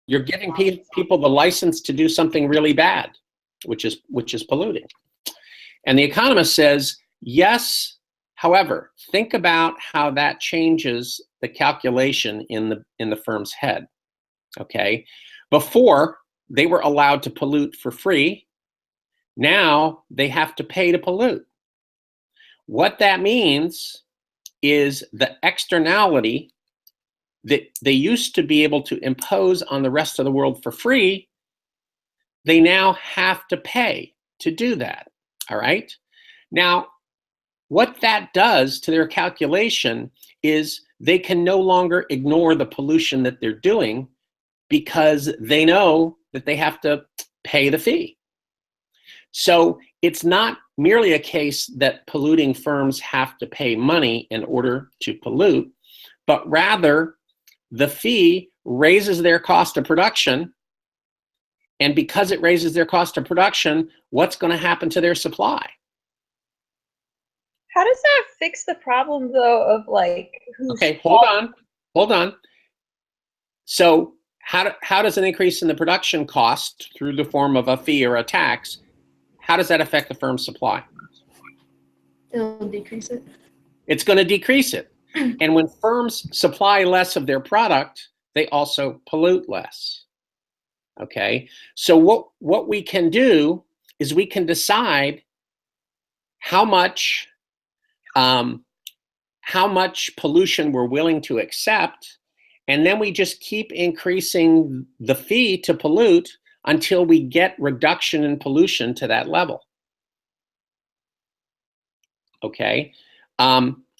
You're giving people the license to do something really bad, which is polluting. And the economist says, yes, however, think about how that changes the calculation in the firm's head. Okay? Before, they were allowed to pollute for free. Now they have to pay to pollute. What that means is the externality that they used to be able to impose on the rest of the world for free, they now have to pay to do that. All right? Now, what that does to their calculation is they can no longer ignore the pollution that they're doing because they know that they have to pay the fee. So it's not merely a case that polluting firms have to pay money in order to pollute, but rather the fee raises their cost of production. And because it raises their cost of production, what's going to happen to their supply? How does that fix the problem, though, of like who's... Okay, hold on. So how does an increase in the production cost through the form of a fee or a tax, how does that affect the firm's supply? It'll decrease it. It's going to decrease it. And when firms supply less of their product, they also pollute less. Okay, so what we can do is we can decide how much pollution we're willing to accept, and then we just keep increasing the fee to pollute until we get reduction in pollution to that level. Okay,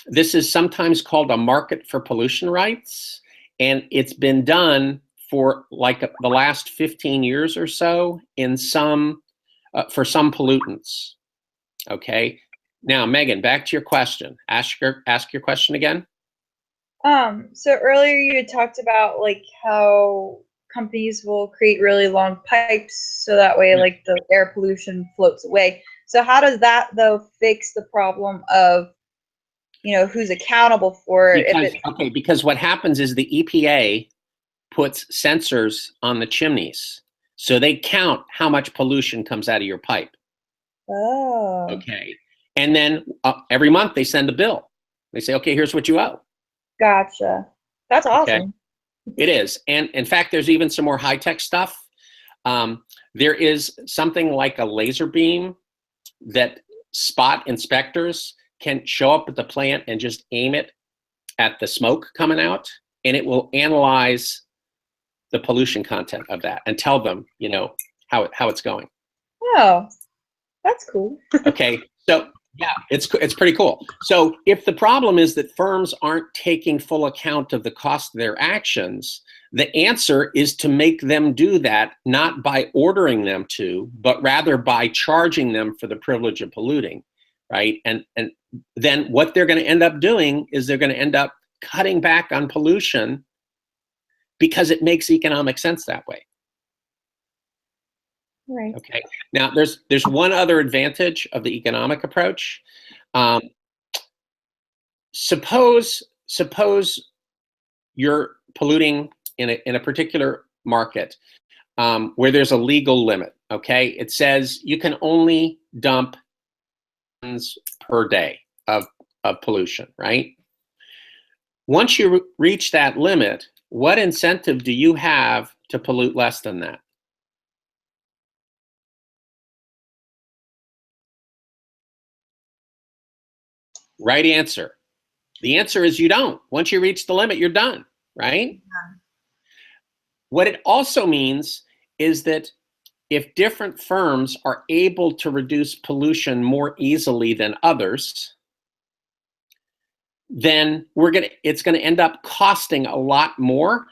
this is sometimes called a market for pollution rights, and it's been done for like the last 15 years or so in for some pollutants. Okay. Now, Megan, back to your question. Ask your question again. So earlier you had talked about like how companies will create really long pipes so that way like the air pollution floats away. So how does that though fix the problem of, you know, who's accountable for it? Because what happens is the EPA puts sensors on the chimneys, so they count how much pollution comes out of your pipe. Oh. Okay. And then every month they send a bill. They say, okay, here's what you owe. Gotcha. That's awesome. Okay. It is. And in fact, there's even some more high-tech stuff. There is something like a laser beam that spot inspectors can show up at the plant and just aim it at the smoke coming out, and it will analyze the pollution content of that and tell them, you know, how it's going. Oh, that's cool. Okay, so yeah, it's pretty cool. So if the problem is that firms aren't taking full account of the cost of their actions, the answer is to make them do that, not by ordering them to, but rather by charging them for the privilege of polluting, right? And then what they're going to end up doing is they're going to end up cutting back on pollution because it makes economic sense that way. Right. Okay. Now, there's one other advantage of the economic approach. Suppose you're polluting in a particular market where there's a legal limit. Okay, it says you can only dump tons per day of pollution, right? Once you reach that limit, what incentive do you have to pollute less than that? Right answer. The answer is you don't. Once you reach the limit, you're done, right? Yeah. What it also means is that if different firms are able to reduce pollution more easily than others, then it's going to end up costing a lot more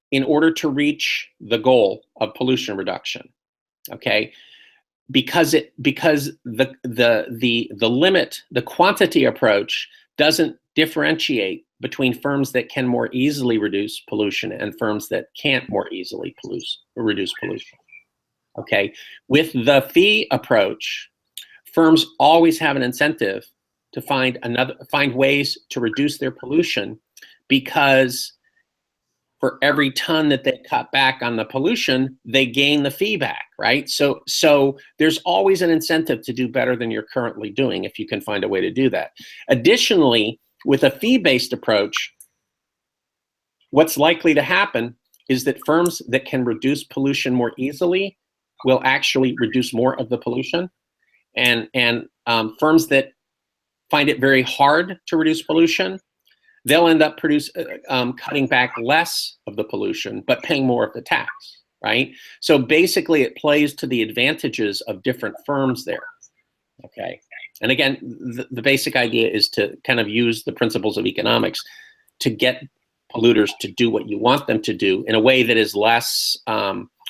in order to reach the goal of pollution reduction. Okay, because the limit, the quantity approach doesn't differentiate between firms that can more easily reduce pollution and firms that can't more easily reduce pollution. Okay, with the fee approach, firms always have an incentive to find ways to reduce their pollution, because for every ton that they cut back on the pollution, they gain the fee back, right? So there's always an incentive to do better than you're currently doing if you can find a way to do that. Additionally, with a fee-based approach, what's likely to happen is that firms that can reduce pollution more easily will actually reduce more of the pollution, and firms that find it very hard to reduce pollution, they'll end up cutting back less of the pollution, but paying more of the tax, right? So basically it plays to the advantages of different firms there, okay? And again, the basic idea is to kind of use the principles of economics to get polluters to do what you want them to do in a way that is less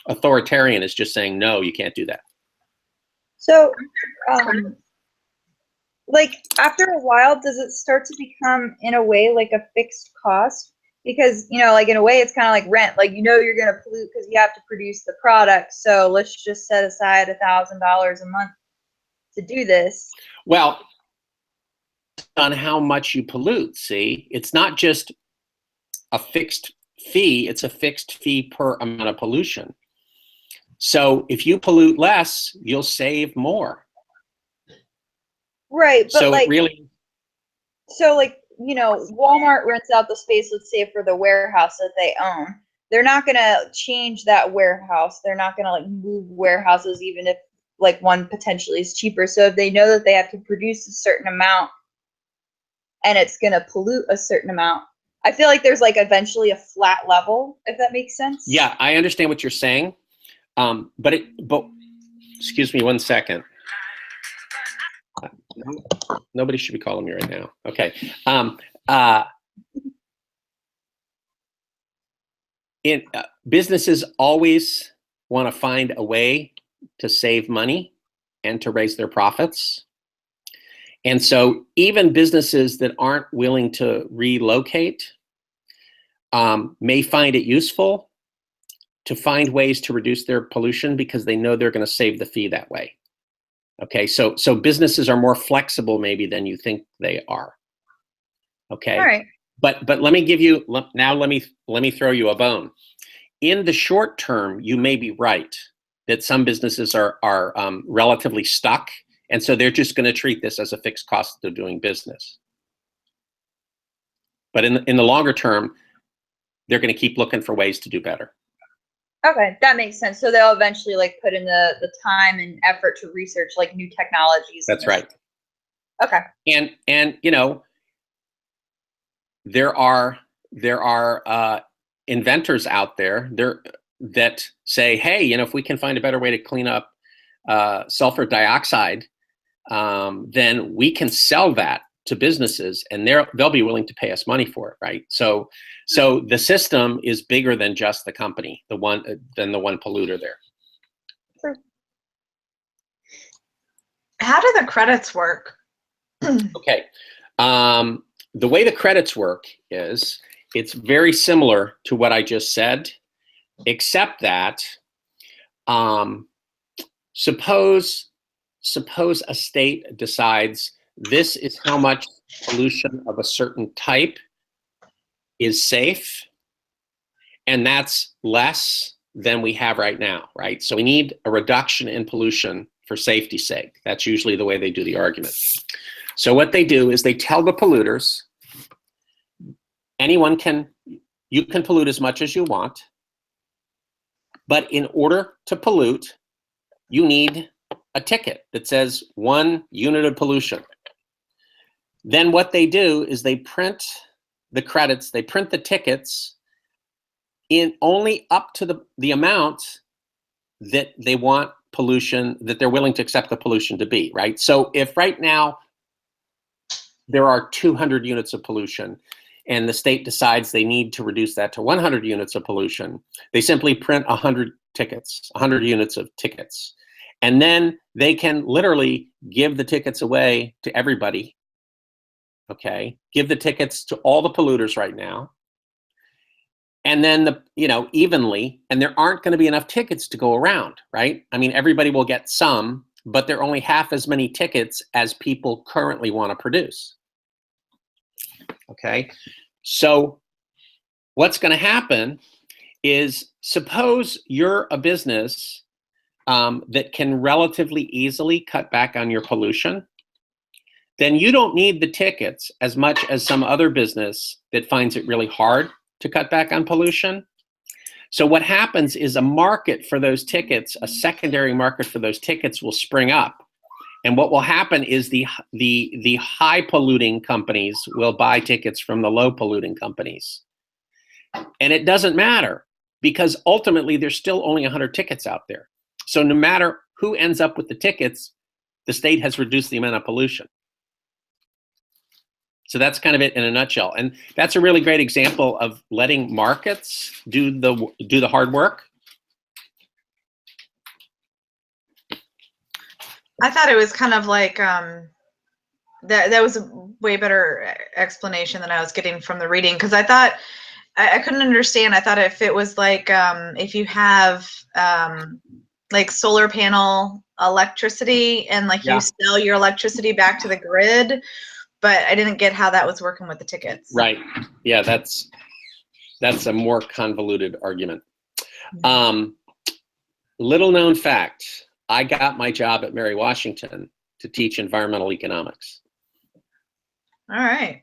authoritarian, is just saying, no, you can't do that. So, like after a while, does it start to become in a way like a fixed cost? Because, you know, like in a way it's kind of like rent, like, you know, you're going to pollute because you have to produce the product. So let's just set aside $1,000 a month to do this. Well, on how much you pollute, see, it's not just a fixed fee, it's a fixed fee per amount of pollution. So if you pollute less, you'll save more. Right, but so like, really, so like, you know, Walmart rents out the space, let's say, for the warehouse that they own. They're not gonna change that warehouse. They're not gonna like move warehouses, even if like one potentially is cheaper. So if they know that they have to produce a certain amount and it's gonna pollute a certain amount, I feel like there's like eventually a flat level, if that makes sense. yeah, I understand what you're saying, but excuse me one second. Nobody should be calling me right now. Okay. Businesses always want to find a way to save money and to raise their profits. And so even businesses that aren't willing to relocate may find it useful to find ways to reduce their pollution because they know they're going to save the fee that way. Okay, so businesses are more flexible maybe than you think they are. Okay, all right. But let me give you now. Let me throw you a bone. In the short term, you may be right that some businesses are relatively stuck, and so they're just going to treat this as a fixed cost of doing business. But in the longer term, they're going to keep looking for ways to do better. Okay, that makes sense. So they'll eventually like put in the time and effort to research like new technologies. That's right. Okay. And you know, there are inventors out there that say, hey, you know, if we can find a better way to clean up sulfur dioxide, then we can sell that to businesses, and they'll be willing to pay us money for it, right? So the system is bigger than just the company, the one polluter there. Sure. How do the credits work? Okay, the way the credits work is it's very similar to what I just said, except that suppose a state decides this is how much pollution of a certain type is safe, and that's less than we have right now, right? So we need a reduction in pollution for safety's sake. That's usually the way they do the argument. So what they do is they tell the polluters, you can pollute as much as you want, but in order to pollute, you need a ticket that says 1 unit of pollution. Then what they do is they print the credits, they print the tickets in only up to the amount that they want pollution, that they're willing to accept the pollution to be, right? So if right now there are 200 units of pollution and the state decides they need to reduce that to 100 units of pollution, they simply print 100 tickets, 100 units of tickets. And then they can literally give the tickets away to everybody. Okay, give the tickets to all the polluters right now, and then evenly, and there aren't going to be enough tickets to go around, right? I mean, everybody will get some, but there are only half as many tickets as people currently want to produce. Okay, so what's going to happen is, suppose you're a business that can relatively easily cut back on your pollution, then you don't need the tickets as much as some other business that finds it really hard to cut back on pollution. So what happens is a market for those tickets, a secondary market for those tickets will spring up. And what will happen is the high polluting companies will buy tickets from the low polluting companies. And it doesn't matter, because ultimately there's still only 100 tickets out there. So no matter who ends up with the tickets, the state has reduced the amount of pollution. So that's kind of it in a nutshell. And that's a really great example of letting markets do the hard work. I thought it was kind of like that was a way better explanation than I was getting from the reading, because I thought I couldn't understand. I thought if it was like if you have like solar panel electricity and like Yeah. you sell your electricity back to the grid, but I didn't get how that was working with the tickets. Right. Yeah, that's a more convoluted argument. Little known fact, I got my job at Mary Washington to teach environmental economics. All right.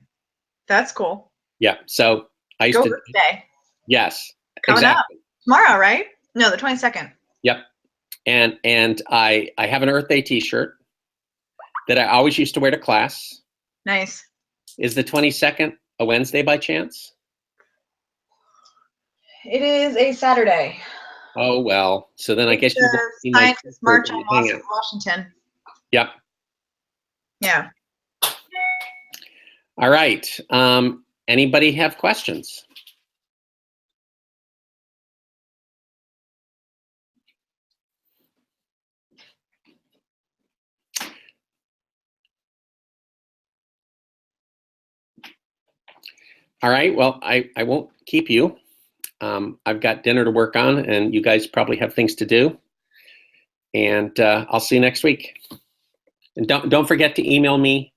That's cool. Yeah, so I used Go to. Earth Day. Yes, Coming exactly. up. Tomorrow, right? No, the 22nd. Yep. And I have an Earth Day t-shirt that I always used to wear to class. Nice. Is the 22nd a Wednesday by chance? It is a Saturday. Oh, well, so then I guess you won't see the my Scientist March t-shirt on when you hang out. Washington. Yep. Yeah. All right. Anybody have questions? All right. Well, I won't keep you. I've got dinner to work on, and you guys probably have things to do. And I'll see you next week. And don't forget to email me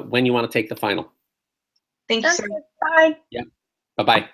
when you want to take the final. Thank you, sir. Bye. Bye-bye.